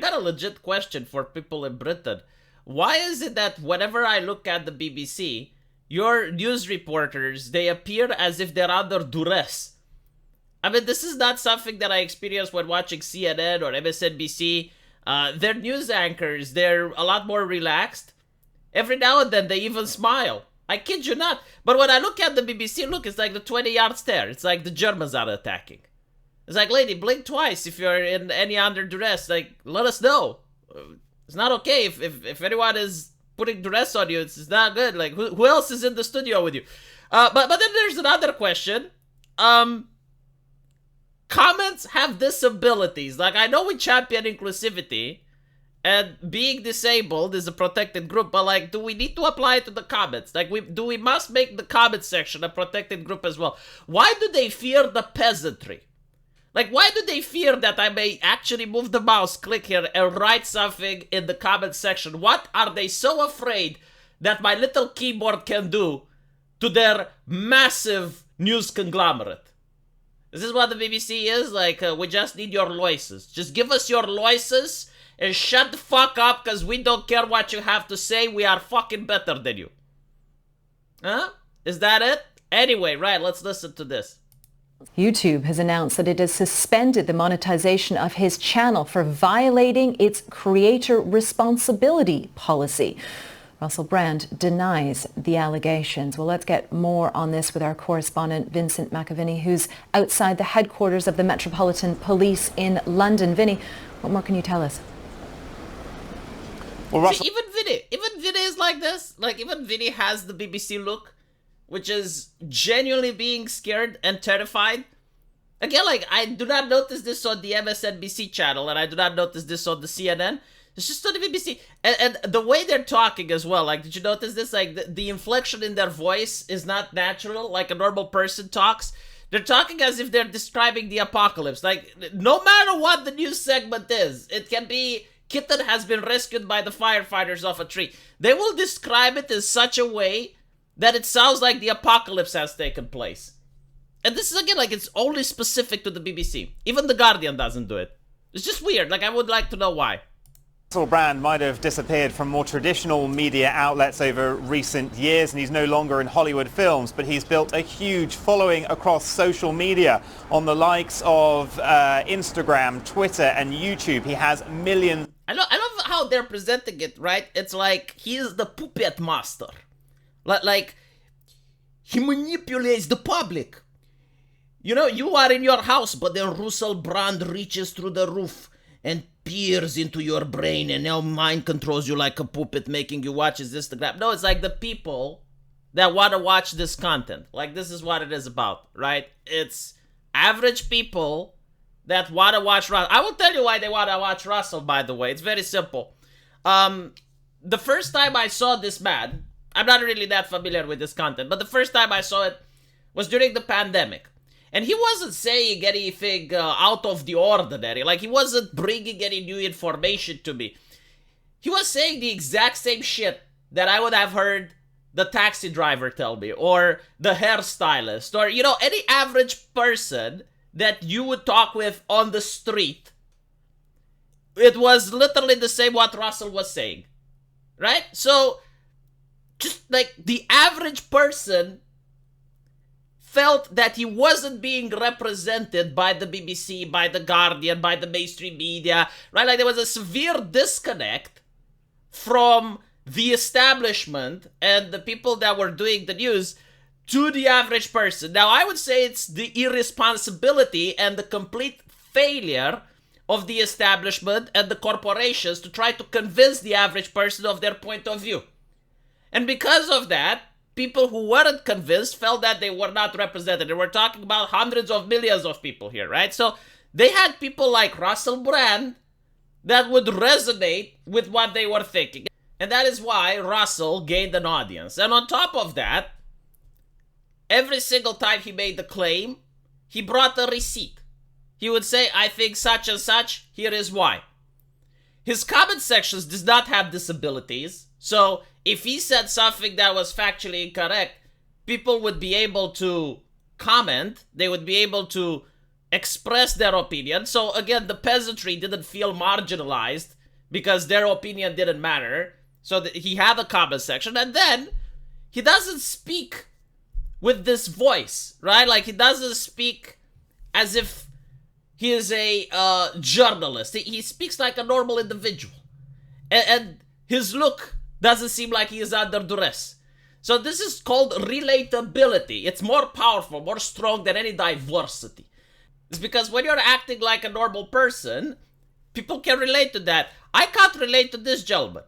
got a legit question for people in Britain. Why is it that whenever I look at the BBC, your news reporters, they appear as if they're under duress? I mean, this is not something that I experienced when watching CNN or MSNBC. Their news anchors, they're a lot more relaxed. Every now and then, they even smile. I kid you not. But when I look at the BBC, look, it's like the 20-yard stare. It's like the Germans are attacking. It's like, lady, blink twice if you're in any under duress. Like, let us know. It's not okay if anyone is putting duress on you. It's not good. Like, who else is in the studio with you? But then there's another question. Comments have disabilities. Like, I know we champion inclusivity, and being disabled is a protected group, but, like, do we need to apply it to the comments? Like, we must make the comment section a protected group as well. Why do they fear the peasantry? Like, why do they fear that I may actually move the mouse, click here, and write something in the comment section? What are they so afraid that my little keyboard can do to their massive news conglomerate? Is this what the BBC is? Like, we just need your voices. Just give us your voices and shut the fuck up, because we don't care what you have to say. We are fucking better than you. Huh? Is that it? Anyway, right, let's listen to this. YouTube has announced that it has suspended the monetization of his channel for violating its creator responsibility policy. Russell Brand denies the allegations. Well, let's get more on this with our correspondent Vincent McAviney, who's outside the headquarters of the Metropolitan Police in London. Vinny, what more can you tell us? Well, Russell... See, even Vinny is like this. Like, even Vinny has the BBC look, which is genuinely being scared and terrified. Again, like, I do not notice this on the MSNBC channel, and I do not notice this on the CNN. It's just on the BBC. And the way they're talking as well, like, did you notice this? Like, the inflection in their voice is not natural, like a normal person talks. They're talking as if they're describing the apocalypse. Like, no matter what the news segment is, it can be kitten has been rescued by the firefighters off a tree. They will describe it in such a way that it sounds like the apocalypse has taken place. And this is, again, like, it's only specific to the BBC. Even The Guardian doesn't do it. It's just weird. Like, I would like to know why. Russell Brand might have disappeared from more traditional media outlets over recent years, and he's no longer in Hollywood films, but he's built a huge following across social media on the likes of Instagram, Twitter, and YouTube. He has millions. I love how they're presenting it, right? It's like he's the puppet master. Like, he manipulates the public. You know, you are in your house, but then Russell Brand reaches through the roof and peers into your brain, and now mind controls you like a puppet, making you watch his Instagram. No, it's like the people that want to watch this content. Like, this is what it is about, right? It's average people that want to watch Russell. I will tell you why they want to watch Russell, by the way. It's very simple. The first time I saw this man, I'm not really that familiar with this content, but the first time I saw it was during the pandemic. And he wasn't saying anything out of the ordinary. Like, he wasn't bringing any new information to me. He was saying the exact same shit that I would have heard the taxi driver tell me, or the hairstylist, or, you know, any average person that you would talk with on the street. It was literally the same what Russell was saying. Right? So, just like the average person felt that he wasn't being represented by the BBC, by the Guardian, by the mainstream media, right? Like, there was a severe disconnect from the establishment and the people that were doing the news to the average person. Now, I would say it's the irresponsibility and the complete failure of the establishment and the corporations to try to convince the average person of their point of view. And because of that, people who weren't convinced felt that they were not represented. And we're talking about hundreds of millions of people here, right? So they had people like Russell Brand that would resonate with what they were thinking. And that is why Russell gained an audience. And on top of that, every single time he made the claim, he brought a receipt. He would say, I think such and such, here is why. His comment sections does not have disabilities. So if he said something that was factually incorrect, people would be able to comment. They would be able to express their opinion. So again, the peasantry didn't feel marginalized because their opinion didn't matter. So he had a comment section, and then he doesn't speak with this voice, right? Like, he doesn't speak as if he is a journalist. He speaks like a normal individual. And his look doesn't seem like he is under duress. So this is called relatability. It's more powerful, more strong than any diversity. It's because when you're acting like a normal person, people can relate to that. I can't relate to this gentleman.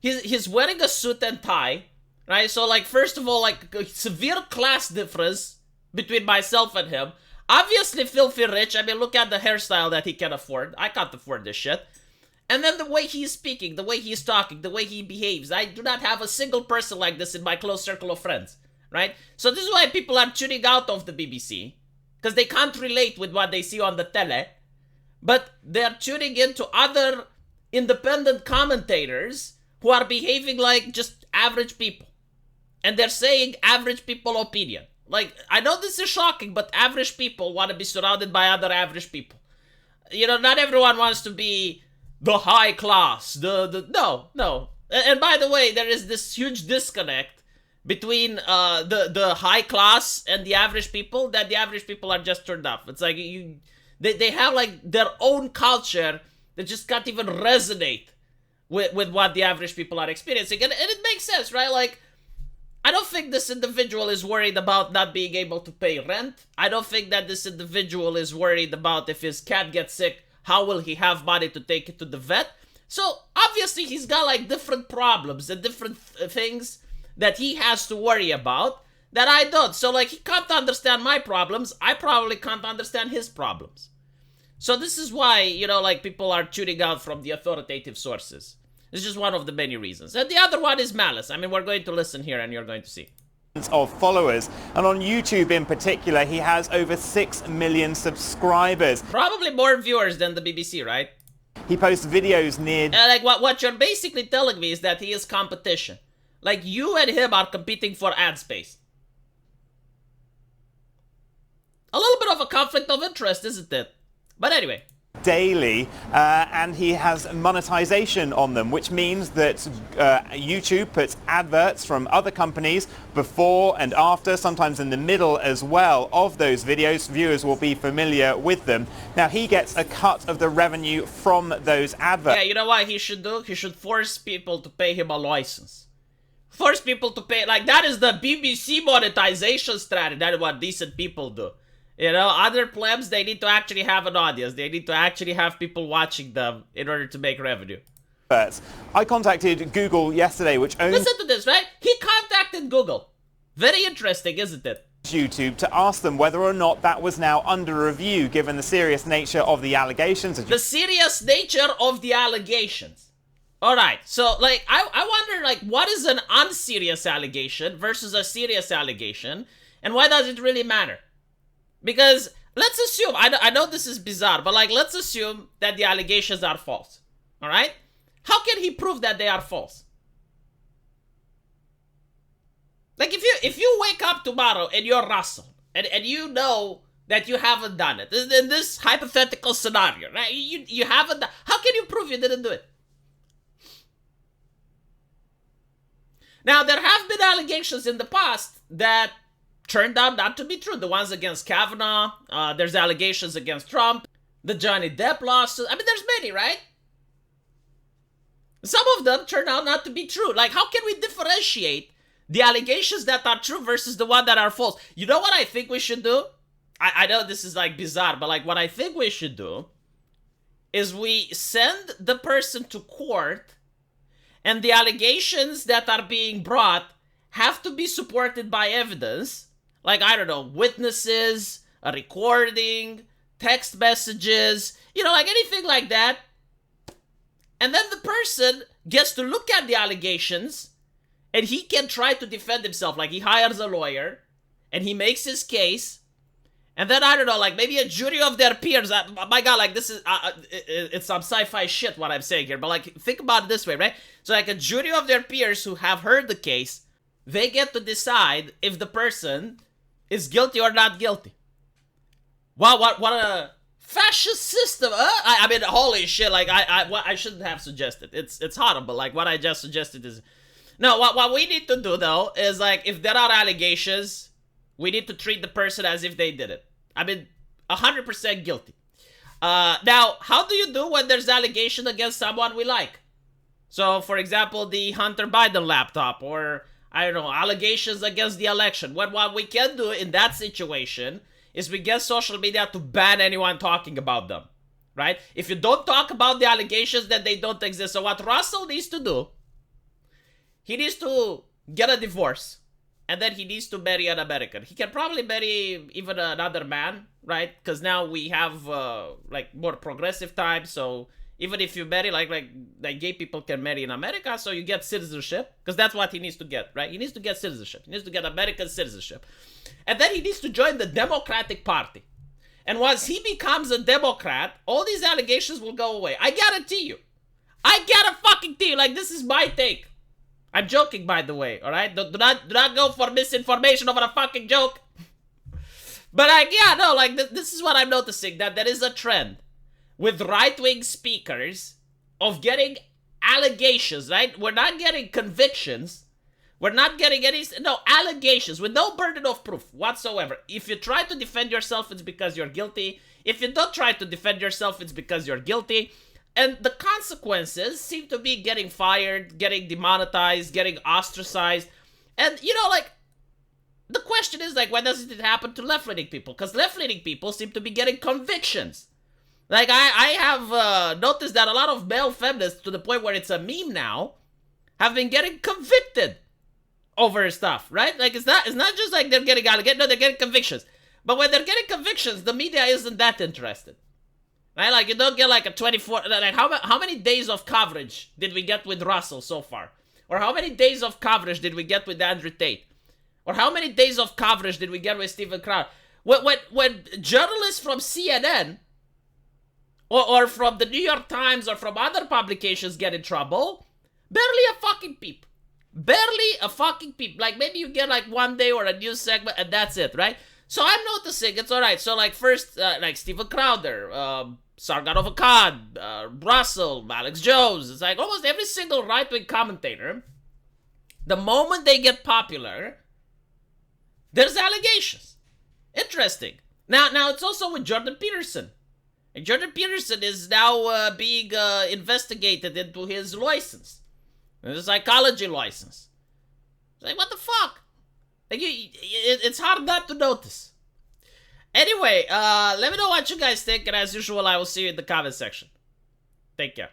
He's wearing a suit and tie, right? So, like, first of all, like, a severe class difference between myself and him. Obviously filthy rich. I mean, look at the hairstyle that he can afford. I can't afford this shit. And then the way he's speaking, the way he's talking, the way he behaves. I do not have a single person like this in my close circle of friends, right? So this is why people are tuning out of the BBC. Because they can't relate with what they see on the tele. But they're tuning into other independent commentators who are behaving like just average people. And they're saying average people opinion. Like, I know this is shocking, but average people want to be surrounded by other average people. You know, not everyone wants to be the high class. No. And by the way, there is this huge disconnect between the high class and the average people, that the average people are just turned off. It's like they have like their own culture that just can't even resonate with what the average people are experiencing. And it makes sense, right? Like, I don't think this individual is worried about not being able to pay rent. I don't think that this individual is worried about if his cat gets sick, how will he have money to take it to the vet? So, obviously, he's got like different problems and different things that he has to worry about that I don't. So, like, he can't understand my problems. I probably can't understand his problems. So this is why, you know, like, people are tuning out from the authoritative sources. It's just one of the many reasons. And the other one is malice. I mean, we're going to listen here and you're going to see. Of followers, and on YouTube in particular, he has over 6 million subscribers. Probably more viewers than the BBC, right? He posts videos near... like, what you're basically telling me is that he is competition. Like, you and him are competing for ad space. A little bit of a conflict of interest, isn't it? But anyway. Daily, and he has monetization on them, which means that YouTube puts adverts from other companies before and after, sometimes in the middle as well, of those videos. Viewers will be familiar with them. Now, he gets a cut of the revenue from those adverts. Yeah, you know what he should do? He should force people to pay him a license. Force people to pay, like, that is the BBC monetization strategy. That is what decent people do. You know, other plebs, they need to actually have an audience. They need to actually have people watching them in order to make revenue. I contacted Google yesterday, which owns... Listen to this, right? He contacted Google. Very interesting, isn't it? YouTube, to ask them whether or not that was now under review, given the serious nature of the allegations. The serious nature of the allegations. Alright, so, like, I wonder, like, what is an unserious allegation versus a serious allegation? And why does it really matter? Because, let's assume, I know this is bizarre, but, like, let's assume that the allegations are false. Alright? How can he prove that they are false? Like, if you wake up tomorrow and you're Russell, and you know that you haven't done it, in this hypothetical scenario, right? You haven't done, how can you prove you didn't do it? Now, there have been allegations in the past that turned out not to be true. The ones against Kavanaugh, there's allegations against Trump, the Johnny Depp lawsuit. I mean, there's many, right? Some of them turn out not to be true. Like, how can we differentiate the allegations that are true versus the ones that are false? You know what I think we should do? I know this is, like, bizarre, but, like, what I think we should do is we send the person to court, and the allegations that are being brought have to be supported by evidence. Like, I don't know, witnesses, a recording, text messages, you know, like anything like that. And then the person gets to look at the allegations and he can try to defend himself. Like, he hires a lawyer and he makes his case. And then, I don't know, like, maybe a jury of their peers. My God, like, this is, it's some sci-fi shit what I'm saying here. But, like, think about it this way, right? So, like, a jury of their peers who have heard the case, they get to decide if the person is guilty or not guilty. What a fascist system, huh? I mean, holy shit, like, I shouldn't have suggested. It's horrible, like, what I just suggested is... No, what we need to do, though, is, like, if there are allegations, we need to treat the person as if they did it. I mean, 100% guilty. Now, how do you do when there's allegation against someone we like? So, for example, the Hunter Biden laptop, or, I don't know, allegations against the election. What we can do in that situation is we get social media to ban anyone talking about them, right? If you don't talk about the allegations, then they don't exist. So what Russell needs to do, he needs to get a divorce, and then he needs to marry an American. He can probably marry even another man, right? Because now we have, like, more progressive times, so... Even if you marry, like gay people can marry in America, so you get citizenship. Because that's what he needs to get, right? He needs to get citizenship. He needs to get American citizenship. And then he needs to join the Democratic Party. And once he becomes a Democrat, all these allegations will go away. I guarantee you. I guarantee you. Like, this is my take. I'm joking, by the way, alright? Do not go for misinformation over a fucking joke. But, like, yeah, no, like, this is what I'm noticing. That there is a trend with right-wing speakers of getting allegations, right? We're not getting convictions. We're not getting any, no, allegations with no burden of proof whatsoever. If you try to defend yourself, it's because you're guilty. If you don't try to defend yourself, it's because you're guilty. And the consequences seem to be getting fired, getting demonetized, getting ostracized. And, you know, like, the question is, like, why doesn't it happen to left-leaning people? Because left-leaning people seem to be getting convictions. Like, I have noticed that a lot of male feminists, to the point where it's a meme now, have been getting convicted over stuff, right? Like, it's not just like they're getting allegations, no, they're getting convictions. But when they're getting convictions, the media isn't that interested. Right? Like, you don't get like a 24, like, how many days of coverage did we get with Russell so far? Or how many days of coverage did we get with Andrew Tate? Or how many days of coverage did we get with Stephen Crowder? When journalists from CNN... Or from the New York Times or from other publications get in trouble, barely a fucking peep. Barely a fucking peep. Like, maybe you get like one day or a news segment and that's it, right? So I'm noticing it's alright. So, like, first, like, Stephen Crowder, Sargon Khan, Russell, Alex Jones. It's like almost every single right-wing commentator, the moment they get popular, there's allegations. Interesting. Now it's also with Jordan Peterson. And Jordan Peterson is now being investigated into his license. His psychology license. It's like, what the fuck? Like, it's hard not to notice. Anyway, let me know what you guys think. And as usual, I will see you in the comment section. Take care.